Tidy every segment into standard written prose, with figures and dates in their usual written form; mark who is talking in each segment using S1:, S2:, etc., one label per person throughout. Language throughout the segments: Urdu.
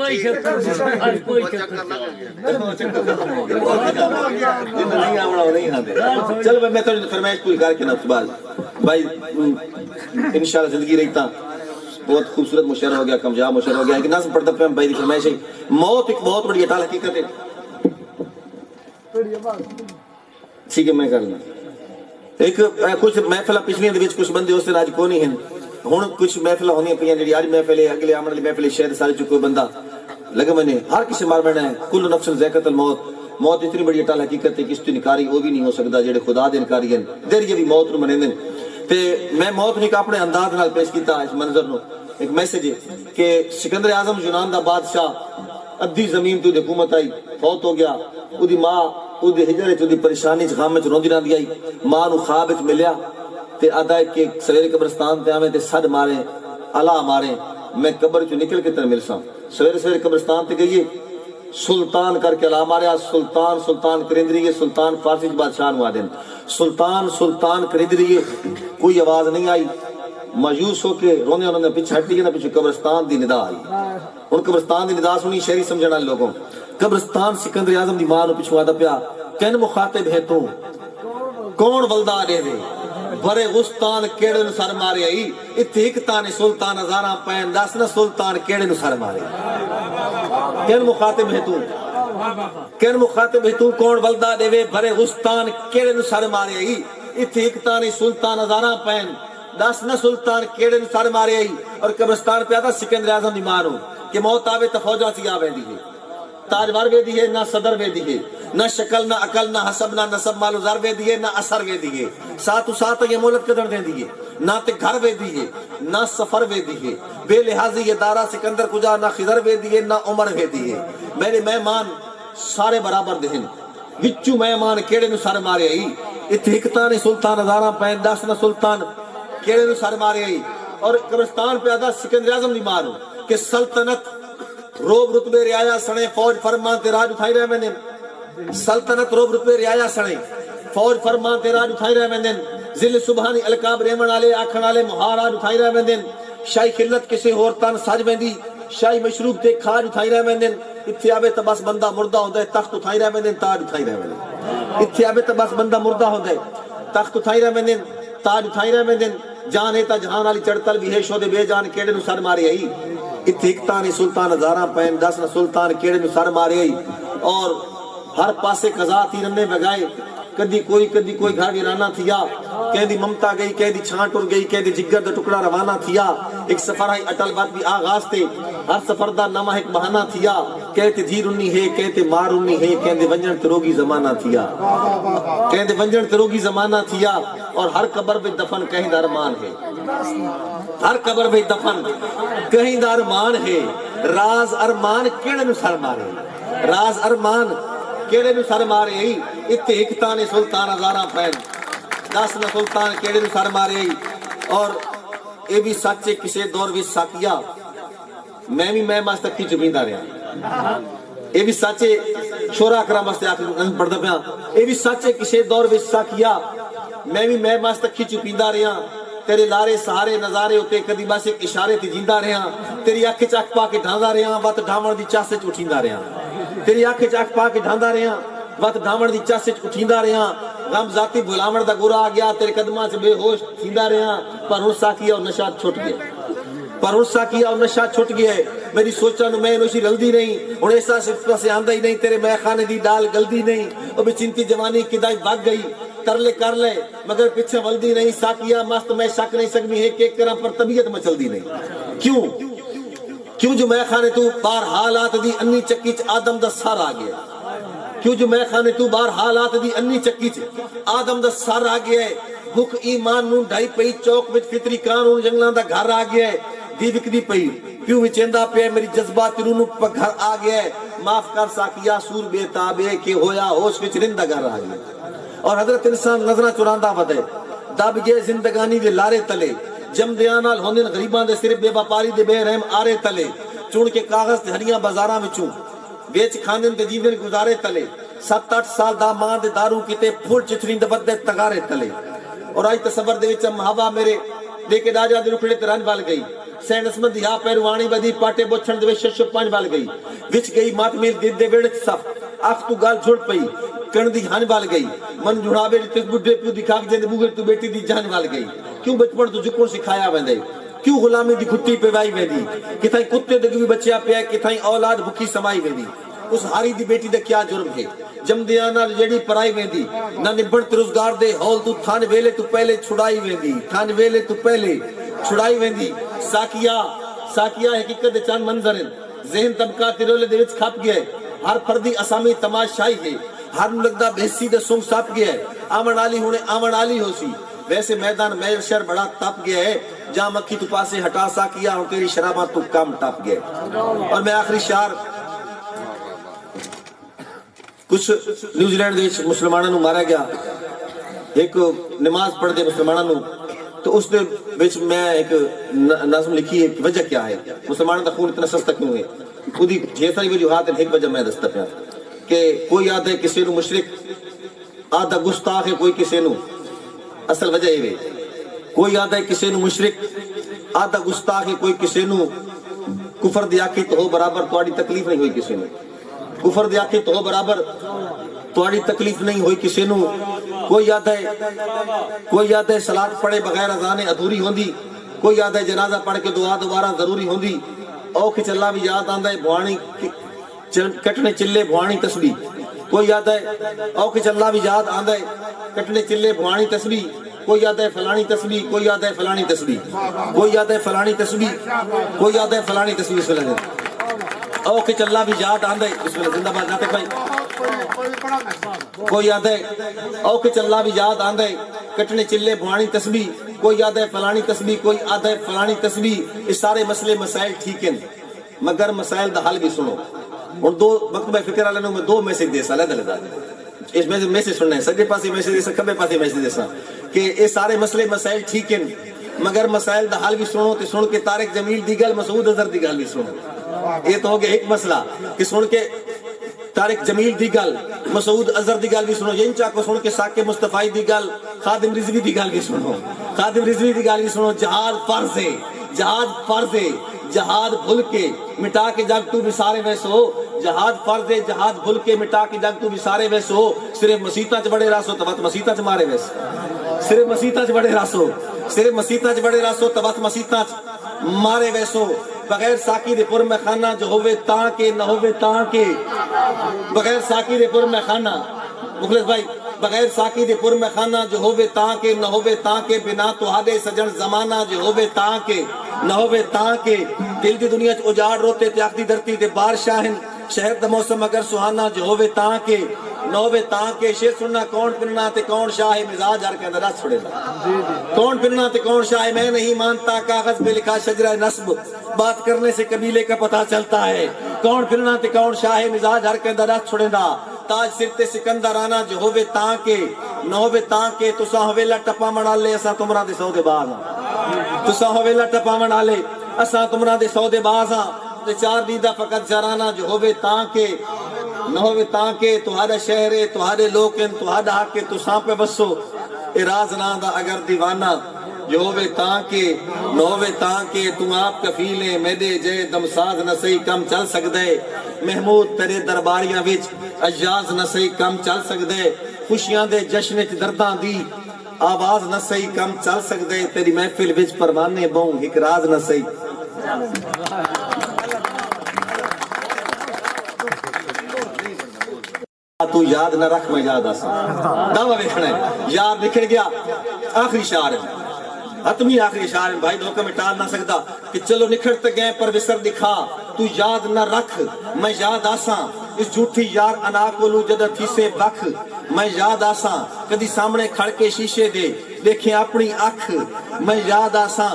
S1: کوئی شک نہیں، کوئی شک نہیں۔
S2: چلو میں تھوڑی فرمائش پوری کر کے نا بعد بھائی انشاءاللہ زندگی رہتا بہت خوبصورت مشاعرہ ہو گیا، کمجاب مشاعرہ ہو گیا۔ ایک نظم پڑھتا پہ بھائی دی فرمائش ہے، موت ایک بہت بڑی اٹال حقیقت ہے۔ ٹھیک ہے میں کر لوں ایک کچھ محفل پچھلی دے وچ کچھ بندے اس دن اج کو نہیں ہیں، ہن کچھ محفل ہونی پئی جڑی اج محفل ہے اگلے آمن والی محفل شاید سارے چ کوئی بندہ لگا میں نے ہر کسی مار بنا ہے، کل نفس ذائقۃ الموت۔ موت اتنی بڑی اٹال حقیقت ہے کہ اس تو انکاری وہ بھی نہیں ہو سکتا جڑے خدا دے انکاری ہیں، دیر بھی موت نو منیندے تے میں موت نو اپنے انداز نال پیش کیتا اس منظر نو۔ ایک میسج ہے کہ سکندر اعظم یونان دا بادشاہ ادھی زمین تو حکومت آئی، فوت ہو گیا، اودی ماں اودی ہجرے چ اودی پریشانی چ غم چ روندی رہندی آئی، ماں نو خواب وچ ملیا تے آدا کہ سویرے قبرستان تے آویں تے سد مارے الا مارے میں قبر چ نکل کے تن ملساں۔ سویرے سویرے قبرستان تے گئیے، سلطان کر کے الا ماریا، سلطان سلطان کریندریے، سلطان فارسی چ بادشاہ نو آدن سلطان سلطان کریندریے، کوئی آواز نہیں آئی، مایوس ہو کے رونے رونے پیچھے ہٹ گئے نا، پیچھے قبرستان دی ندا آئی۔ ان قبرستان دی ندا سنی شہری سمجھن والے لوگوں، قبرستان سکندر اعظم دی ماں نو پیچھے آدا پیا، کین مخاطب ہے تو کون ولدا دے دے برے غستان کیڑے نو سر مارے آئی، اتھے ایک تانے سلطان ہزاراں پین دس نہ سلطان کیڑے نو سر مارے۔ کین مخاطب ہے تو کین مخاطب ہے تو کون ولدا دے وے برے غستان کیڑے نو سر مارے آئی، اتھے ایک تانے سلطان ہزاراں پین دس نہ سلطان کیڑے نو سر مارے آئی۔ اور قبرستان پہ آتا سکندر اعظم دی ماں نو کہ موت آوے تا فوجاں سی آوے دی ہے، تاجور وے دی ہے نہ صدر وے دی ہے، نہ شکل نہ عقل نہ حسب نہ نسب مال و زر وے دی ہے، نہ اثر وے دی ہے، ساتھ و ساتھ یہ مولت قدر دیں دی ہے، نہ تے گھر وے دی ہے نہ سفر وے دی ہے، بے لحاظی یہ دارہ سکندر کجا نہ خضر وے دی ہے نہ عمر وے دی ہے۔ میرے مہمان سارے برابر دہن وچو مہمان کیڑے نو سر مارے آئی، اتھے ہکتاں نے سلطان ہزاراں پین دس نہ سلطان کیڑے نو سر مارے آئی۔ اور قبرستان پہ آدھا سکندر اعظم دی مارو کہ سلطنت روب رتبے رعایا سنے فوج فرمان تے راج اٹھائی رہے میں نے، سلطنت روب رتبے رعایا سنے فوج فرمان تے راج اٹھائی رہے میں نے، ذل سبحانی القاب ریمن آلے آکھن آلے مہاراج اٹھائی رہے میں نے، شاہی خلت کسے اور تن ساج میں دی، شاہی مشروب تے کھاج اٹھائی رہے میں نے، اتھے آبے تبس بندہ مردہ ہوندہ ہے تخت اٹھائی رہے میں نے، تاج اٹھائی رہے میں نے، اتھے آبے تبس بندہ مردہ ہوندہ ہے تخت اٹھائی رہے میں نے، تاج اٹھائی رہے میں نے، جان ہے تا جہان والی چڑتل بھی ہے شو دے بے جان کیڑے نو سر مارے آئی، اتھے اکتاں نے سلطان ہزاراں پین دس نہ سلطان کیڑے نو سر مارے آئی۔ اور ہر پاسے قضا تیرنے بگائے، کدی کوئی گھر ویرانہ تھیا، کہیں دی ممتا گئی، کہیں دی چھان ٹر گئی، کہیں دی جگر دا ٹکڑا روانہ تھیا، ایک سفر ہے اٹل بات بھی آغاز تے، ہر سفر دا نمہ ایک بہانہ تھیا، کہتے دھیر انہی ہے کہتے مار انہی ہے، کہتے ونجن تروگی زمانہ تھیا، کہتے ونجن تروگی زمانہ تھیا۔ اور ہر قبر بھی دفن کہیں دا ارمان ہے، ہر قبر بھی دفن کہیں دا ارمان ہے، راز ارمان کیڑے نو سر مارے، راز ارمان کیڑے نو سر مارے ہی، اتھے ہکتاں نے سلطان ہزاراں پین دس نہ سلطان کیڑے نو سر مارے ہی۔ اور اے بھی سچے کسے دور بھی ساکیا میں بھی میں ماس تک چپیندہ رہا، اے بھی سچے شورا کرام بستے آخر پڑھتا پیا، اے بھی سچے کسے دور بھی ساکیا میں بھی میں ماس تک چپیندہ رہا، تیرے لارے سہارے نظارے ہوتے کدی بس ایک اشارے تے جیندہ رہا، تیری آنکھ چاک پا کے ڈھاندا رہا، وقت ڈھاون دی چاس وچ اٹھیندا رہا، تیری آنکھ چاک پا کے ڈھاندا رہا، وقت ڈھاون دی چاس وچ اٹھیندا رہا، غم ذاتی بھلاوڑ دا گورا آ گیا، تیرے قدماں سے بے ہوش تھیندا رہا، پر ہن ساکیا اور نشہ چھٹ گیا، پر ہن ساکیا اور نشہ چھٹ گیا ہے، میری سوچاں نو میں نوشی رلدی نہیں، ہن ایسا صرف سے آندا ہی نہیں، تیرے میں خانے دی ڈال گلدی نہیں، او بے چنتی جوانی کدائی بھاگ گئی، ترلے کر لے مگر پیچھے ولدی نہیں، ساکیا مست میں شک نہیں سکمی ہے کہ کرم پر طبیعت مچل دی نہیں۔ کیوں جو میں خانے تو بار حالات دی انی چکی چ آدم دا سار آ گیا، کیوں جو میں خانے تو بار حالات دی انی چکی چ آدم دا سار آ گیا ہے، بھوک ایمان نون ڈھائی پئی چوک وچ فطری قانون جنگلاں دا گھر آ گیا ہے، دی وکدی پئی پیوں وچیندا پیا میری جذبات نوں گھر آ گیا ہے، معاف کر ساکیا سور بے تابے کہ ہویا ہوش وچ رندہ گھر آ گیا۔ اور حضرت انسان نظرہ چراندا ودے دب گئے زندگانی دے لارے تلے، جم دیاں نال ہوندن غریباں دے صرف بے وپاری دے بے رحم آرے تلے، چون کے کاغذ تے ہریاں بازاراں وچوں ویچ کھاندن تے جیندن گزارے تلے، 7-8 سال دا ماں دے دارو کیتے پھول چتری دبد دے تگارے تلے۔ اور آج تصور دے وچ ہوا میرے دے کے داجا دے رکھڑے تے رن وال گئی، سین اسمت یا پیروانی بدی پاٹے بوچھن دے شش پانچ بال گئی وچ گئی ماتمیل دے ویڑ صف اخ تو گال جھڑ پئی کن دی ہن بال گئی من جھڑاوے تے بڈھے پیو دی کھاک جے بوگر تو بیٹی دی جان بال گئی کیوں بچپن تو جکون سکھایا ویندے کیوں غلامی دی گھٹی پہ وائی ویندی کتھائیں کتے دے بھی بچیا پیا کتھائیں اولاد بھوکی سمائی ویندی اس ہاری دی بیٹی دے کیا جرم ہے جم دیانا جیڑی پرائی ویندی نہ نبڑ روزگار دے ہول تو تھان ویلے تو پہلے چھڑائی ویندی تھان ویلے تو پہلے چھڑائی ویندی ساکیا حقیقت دے چاند منظر ہیں ذہن طبقہ تیرولے دے وچ کھپ گیا ہے ہر فردی اسامی تماشائی ہے ہر لگدا بھیسی دے سنگ سپ گیا ہے آمن علی ہونے آمن علی ہو سی ویسے میدان میل شہر بڑا تپ گیا ہے جہاں مکھی تو پاسے ہٹا ساکیا ہوں تیری شرابہ تو کم ٹپ گیا اور میں آخری شعر کچھ نیوزی لینڈ دے مسلمانوں نو مارا گیا ایک نماز پڑھ دے مسلمانوں نو تو اس دے وچ میں ایک نظم لکھی ہے وجہ کیا ہے مسلمانوں دا خون اتنا سستا کیوں ہے خودی ڈھیر ساری وجوہات ہیں ایک وجہ میں دستا پیا کہ کوئی آدھا ہے کسی نو مشرک آدھا گستاخ ہے کوئی کسی نو اصل وجہ یہ ہے کوئی آدھا ہے کسی نو مشرک آدھا گستاخ ہے کوئی کسی نو کفر دی آکھی تو ہو برابر تواڈی تکلیف نہیں ہوئی کسی نو کفر دی آکھی تو ہو برابر تواڈی تکلیف نہیں ہوئی کسی نو کوئی یاد ہے صلاۃ پڑھے بغیر اذان ادھوری ہوندی کوئی یاد ہے جنازہ پڑھ کے دعا دوبارہ ضروری ہوندی او کہ چلا بھی یاد آندا ہے بھوانی کٹنے چلے بھوانی تسبیح کوئی یاد ہے او کہ چلا بھی یاد آندا ہے کٹنے چلے بھوانی تسبیح کوئی یاد ہے فلانی تسبیح کوئی یاد ہے فلانی تسبیح کوئی یاد ہے فلانی تسبیح کوئی یاد ہے فلانی تسبیح بسم اللہ او کہ چلا بھی یاد آندا ہے بسم اللہ زندہ باد ناطق بھائی کوئی یاد ہے او کہ چلا بھی یاد آندا ہے کٹنے چلے بھوانی تسبیح کوئی یاد ہے فلانی تسبیح کوئی یاد ہے فلانی تسبیح اس سارے مسئلے مسائل ٹھیک ہیں مگر مسائل دا حل بھی سنو اور دو مکتبہ فکر والے میں دو میسج دے سا علیحدہ اس میں میسج سننا ہے سجے پاسے میسج دے سا کھبے پاسے میسج دے سا کہ یہ سارے مسئلے مسائل ٹھیک ہیں مگر مسائل دا حل بھی سنو تے سن کے طارق جمیل دی گل مسعود اظہر دی گل بھی سنو یہ تو ہو گیا ایک مسئلہ کہ سن کے طارق جمیل دی گل مسعود اظہر دی گل بھی سنو ین چاہ کو سن کے ساکے مصطفی دی گل خادم رضوی دی گل بھی سنو خادم رضوی دی گل بھی سنو جہاد فرض ہے جہاد بھول کے مٹا کے جگ تو بھی سارے ویسو جہاد فرض ہے جہاد بھول کے مٹا کے جگ تو بھی سارے ویسو صرف مسیطہ چ بڑے راسو تو مسیطہ چ مارے ویسو صرف مسیطہ چ بڑے راسو صرف مسیطہ چ بڑے راسو تو مسیطہ چ مارے ویسو بغیر ساکی دے پر میں خانہ جو ہوئے تاں کے نہ ہوئے تاں کے بغیر ساکی دے پر میں خانہ مخلص بھائی بغیر ساکی دے پر میں خانہ جو ہوئے تاں کے نہ ہوئے تاں کے بنا تو ہادے سجن زمانہ جو ہوئے تاں کے نہ ہوئے تاں کے دل دی دنیا چ اجاڑ روتے تے آخدی دھرتی تے بارشاہن شہر دا موسم اگر سہانا جو ہوئے تاں کے نہ ہوئے تاں کے شیر سننا کون پننا تے کون شاہ مزاج ہر کے اندر رات چھوڑے دا کون پننا تے کون شاہ میں نہیں مانتا کاغذ پہ لکھا شجرہ نصب بات کرنے سے قبیلے کا پتہ چلتا ہے کون پھرنا تے کون شاہ مزاج ہر کے اندر رات چھوڑے دا تاج سرتے سکندرانہ جو ہوئے تاں کے نہ ہوئے تاں کے تساں ہویلا ٹپا منا لے اساں تمرا دے سودے باز تساں ہویلا ٹپا منا لے اساں تمرا دے سودے باز تے چار دیدہ فقط جرانہ جو ہوئے تاں کے نہ ہوئے تاں کے تہاڈا شہر ہے تہاڈے لوگ ہیں تہاڈا حق ہے تساں پہ بسو اے راز نہ دا اگر دیوانہ جو ہوئے تاں کے نہ ہوئے تاں کے تم آپ کفیل ہیں میدے جے دمساز نہ صحیح کم چل سکدے محمود تیرے درباریاں وچ اجاز نہ صحیح کم چل سکدے خوشیاں دے جشن وچ درداں دی آواز نہ صحیح کم چل سکدے تیری محفل وچ پروانے بہوں ایک راز نہ صحیح تو یاد نہ رکھ میں یاد آسا دعویٰ دیکھنا ہے یاد نکھڑ گیا آخری شعر ہے حتمی آخری شعر ہے بھائی دھوکہ میں ٹال نہ سکتا کہ چلو نکھڑت گئے پر وسر دکھا تو یاد نہ رکھ میں یاد آساں اس جھوٹی یار انا کو لوں جدہ تھی سے بکھ میں یاد آساں کدی سامنے کھڑ کے شیشے دے دیکھیں اپنی اکھ میں یاد آساں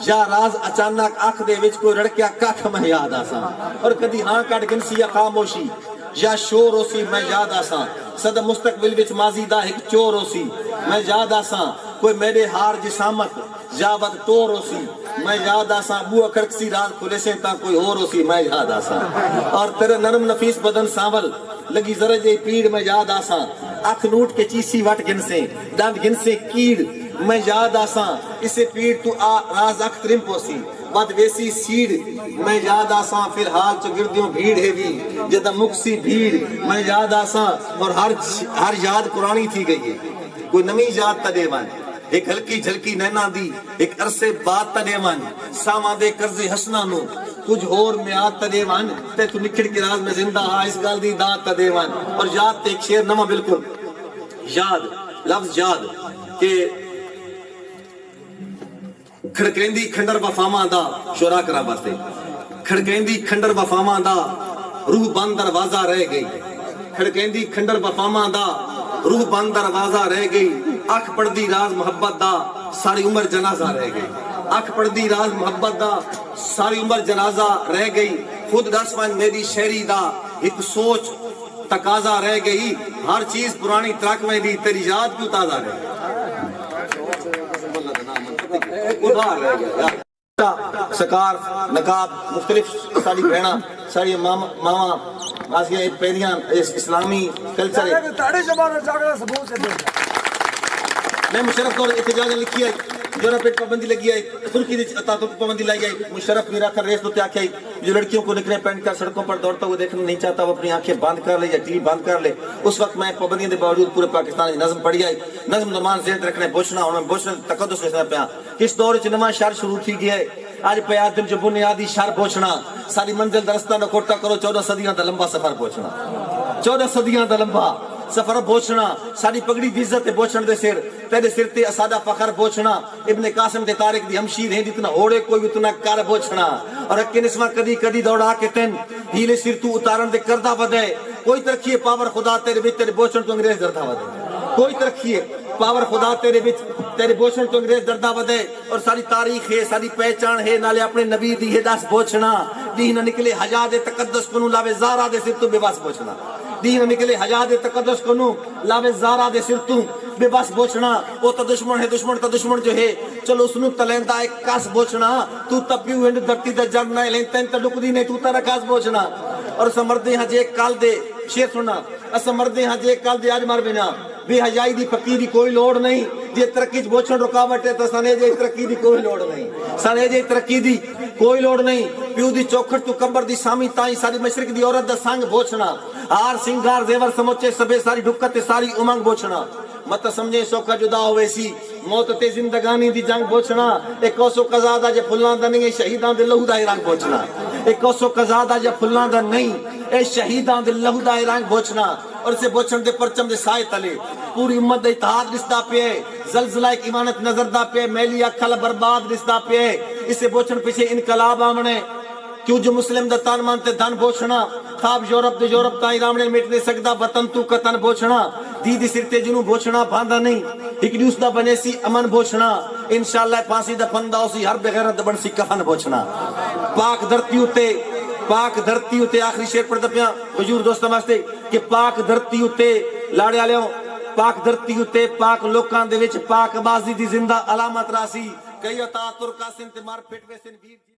S2: یا راز اچانک اکھ دے وچ کوئی رڑکیا ککھ میں یاد آساں اور کدی ہاں کٹ گنسی یا خاموشی یا شور ہوسی میں یاد آساں صد مستقبل وچ ماضی دا ایک چور ہوسی میں یاد آساں کوئی میرے ہار جسامت یا ود ٹور ہوسی میں یاد آساں بو کھڑکسی راز کھلے سے تا کوئی اور ہوسی میں یاد آساں اور تیرے نرم نفیس بدن سانول لگی ذرا جے پیڑ میں یاد آساں اکھ نوٹ کے چیسی وٹ گنسے دند گنسے کیڑ میں یاد آساں اسے پیڑ تو راز اکھ ترم پوسی مت ویسی سیڑ میں یاد آساں فی الحال چ گردیوں بھیڑ ہے بھی جدا مکسی بھیڑ میں یاد آساں اور ہر یاد قرآنی تھی گئی ہے کوئی نمی یاد تدیوان ایک ہلکی جھلکی نینا دی ایک عرصے بات تدیوان ساما دے قرض حسنا نو کچھ اور میاد تدیوان تے تو نکھڑ کے راز میں زندہ ہاں اس گال دی دات تدیوان اور یاد تے ایک شیر نما بالکل یاد لفظ یاد کہ کھڑکیندی کھنڈر وفاما دا شورا کرا باستے کھڑکیندی کھنڈر وفاما دا روح بند دروازہ رہ گئی کھڑکیندی کھنڈر وفاما دا روح بند دروازہ رہ گئی اکھ پڑدی راز محبت دا ساری عمر جنازہ رہ گئی اکھ پڑدی راز محبت دا ساری عمر جنازہ رہ گئی خود دسوان میری شہری دا ایک سوچ تقاضا رہ گئی ہر چیز پرانی ترک میں دی تیری یاد کیوں تازہ رہ گئی ادھار رہ گیا سکار نقاب مختلف ساری بہنا ساری ماما آسیاں پیریاں اسلامی کلچر میں مشرف طور احتجاج لکھی ہے جونا پیٹ پابندی لگی ہے ترکی دی اتاتوں پر پابندی لائی ہے مشرف میرا کر ریس دوتے آکھے جو لڑکیوں کو نکلے پینٹ کر سڑکوں پر دوڑتا وہ دیکھنا نہیں چاہتا وہ اپنی آنکھیں بند کر لے یا ٹی وی بند کر لے اس وقت میں پابندیوں دے باوجود پورے پاکستان کی نظم پڑھی آئی نظم نرمان ذہن رکھنے بوچھنا انہوں بوچھنا تقدس رسنا پیا کس دور چ نواں شہر شروع تھی گیا ہے آج پیا دن جو بنیادی شہر پہنچنا ساری منزل درستہ نہ کوٹا کرو 14 صدیاں دا لمبا سفر پہنچنا 14 صدیاں دا لمبا سفر پہنچنا ساری پگڑی دی عزت پہنچن دے سر تیرے سر تے اسادہ فخر پہنچنا ابن قاسم تے طارق دی ہمشیر ہیں جتنا ہوڑے کوئی اتنا کر پہنچنا اور اکے نسواں کدی کدی دوڑا کے تن ہیلے سر تو اتارن دے کردہ ودے کوئی ترقی پاور خدا تیرے وچ تیرے بوچن تو انگریز دردہ ودے کوئی ترقی پاور خدا تیرے وچ تیرے بوچن تو انگریز دردہ ودے اور ساری تاریخ ہے ساری پہچان ہے نالے اپنے نبی دی ہداس پہنچنا دین نکلے حجاج تقدس کنو لاوے زارا دے سر تو بے باس پہنچنا دین نکلے حجاج تقدس کنو لاوے زارا دے سر تو بے باس پہنچنا وہ تا دشمن ہے دشمن تا دشمن جو ہے چلو اس نو تلیندہ ایک کاس پہنچنا تو تپیو ہنڈ دھرتی دا جرد نہ لین تین تا ڈک دی نہیں تو تا رکھاس پہنچنا اور اسا مردے ہاں جے کال دے شیر سننا اسا مردے ہاں جے کال دے آج مار بینا بے حجائی دی فقیری کوئی لوڑ نہیں جے ترقی چ بوچھن رکاوٹ ہے تو سنے جے ترقی دی کوئی لوڑ نہیں سنے جے ترقی دی کوئی لوڑ نہیں پیو دی چوکھٹ تو کمبر دی سامی تائیں ساری مشرق دی عورت دا سنگ بوچھنا ہار سنگار زیور سموچے سبے ساری ڈھکت ساری امنگ بوچھنا مت سمجھے سوکھا جدا ہوئے سی موت تے زندگانی دی جنگ بوچھنا ایک اوسو قضا دا جے پھلاں دا نہیں شہیداں دے لہو دا رنگ بوچھنا ایک اوسو قضا دا جے پھلاں دا نہیں اے شہیداں دے لہو دا رنگ بوچھنا اور اسے بوچھن دے پرچم دے سائے تلے پوری امت دے اتحاد رشتہ پہ زلزلہ ایک ایمانت نظر دا پہ میلی اکھل برباد رشتہ پہ اسے بوچھن پیچھے انقلاب آمنے کیوں جو مسلم دا تان مانتے دھن بوچھنا خواب یورپ دے یورپ تائیں رامنے مٹ نہیں سکتا وطن تو کتن بوچھنا دیدی سرتے جنوں بوچھنا باندھا نہیں ایک نیوس دا بنے سی امن بوچھنا انشاءاللہ پانسی دا پندہ اسی ہر بغیرت بن سی کفن بوچھنا پاک دھرتی ہوتے آخری شیر پڑھ دپیاں حضور دوستہ ماستے کہ پاک دھرتی ہوتے لاڑے آلیوں پاک دھرتی ہوتے پاک لوکاں دے وچ پاک بازی دی زندہ علامت راسی کئی عطا ترکا سنت مار پھٹ ویسن